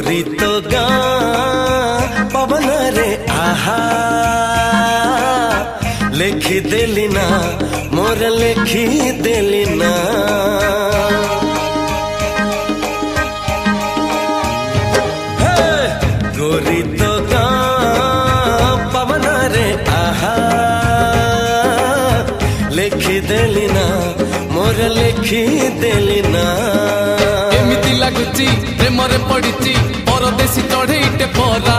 गोरी तो गाँ पवन रे आहा लेखी देली ना मोर लेखी देली ना गोरी तो गाँ पवन रे आहा लेखी देली ना मोर लेखी देली ना एमिति लागुची प्रेम रे पड़िची परदेसी चढ़ेईटे परा